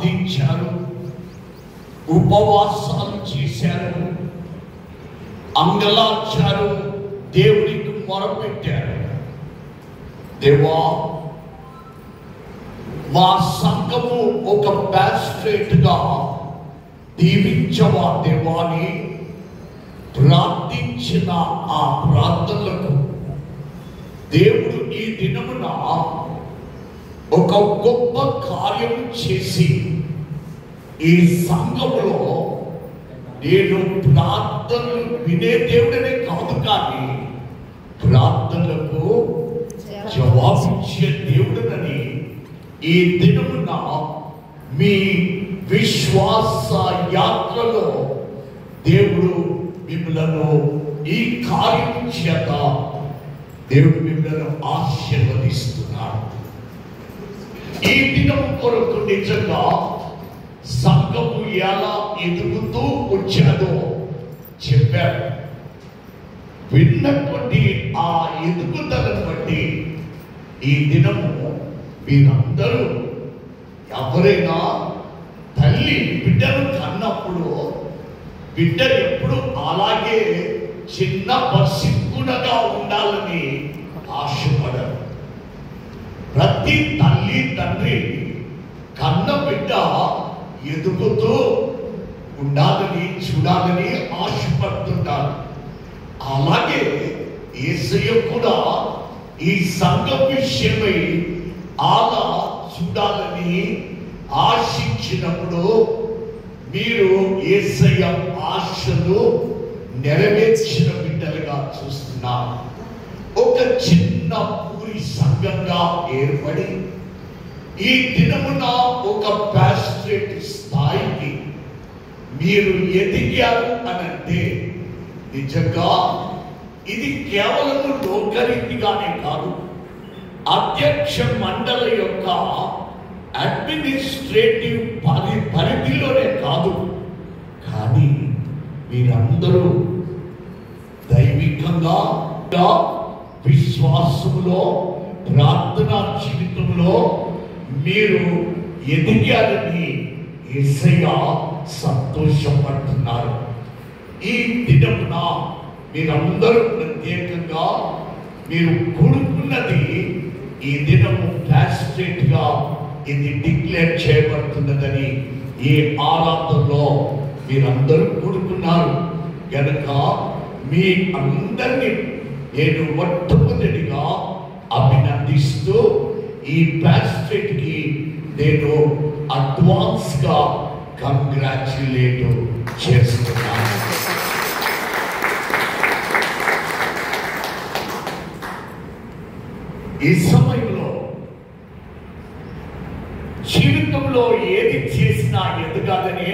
ప్రార్థించారు, ఉపవాసాలు చేశారు, అంగలార్చారు, దేవునికి మొరపెట్టారు. దేవా, మా సంఘము ఒక పాస్టరేట్ గా దీవించవా దేవాని ప్రార్థించిన ఆ ప్రార్థనలకు దేవుడు ఈ దినమున ఒక గొప్ప కార్యం చేసి ఈ సంఘములో నేను ప్రార్థనలు వినే దేవుడనే కాదు, కానీ ప్రార్థనలకు జవాబిచ్చే దేవుడనని ఈ దినమున మీ విశ్వాస యాత్రలో దేవుడు మిమ్మలను ఈ కార్యం చేత దేవుడు మిమ్మలను ఆశీర్వదిస్తున్నాడు. ఈ దినం కొరకు నిజంగా సంఘము ఎలా ఎదుగుతూ వచ్చాదో చెప్పారు. విన్నటువంటి ఆ ఎదుగుదలను బట్టి ఈ దినము మీరందరూ ఎవరైనా తల్లి బిడ్డను కన్నప్పుడు బిడ్డ ఎప్పుడు అలాగే చిన్న పసిక్కునగా ఉండాలని ఆశపడరు. ప్రతి తల్లి తండ్రి కన్న బిడ్డ ఎదుగుతూ ఉండాలని చూడాలని ఆశపడుతుంటారు. అలాగే యేసయ్య కూడా ఈ సంఘం విషయమై అలా చూడాలని ఆశించినప్పుడు మీరు యేసయ్య ఆశలు నెరవేర్చిన బిడ్డలుగా చూస్తున్నారు. ఒక చిన్న పూరి సంఘంగా ఏర్పడి ఈ దినమున ఒక పాస్టరేట్ స్థాయికి మీరు ఎదిగారు అనంటే నిజంగా ఇది కేవలం లోకరీతిగానే కాదు, అధ్యక్ష మండలి యొక్క అడ్మినిస్ట్రేటివ్ పరిధిలోనే కాదు, కానీ మీరందరూ దైవికంగా విశ్వాసములో ప్రార్థనా జీవితంలో మీరు ఎదిగారని యేసయ్య సంతోషపడుతున్నారు. ఈ దినమున మీరందరూ ప్రత్యేకంగా మీరు కూడుకున్నది ఈ దినము పాస్టరేట్ గా ఇది డిక్లేర్ చేయబడుతున్నదని ఈ ఆరాధనలో మీరందరూ కూడుకున్నారు కనుక మీ అందరినీ నేను మొట్టమొదటిగా అభినందిస్తూ ఈ పాస్టరేట్ కి నేను అడ్వాన్స్ గా కంగ్రాచ్యులేట్ చేస్తున్నాను. ఈ సమయంలో జీవితంలో ఏది చేసినా ఎదగాలని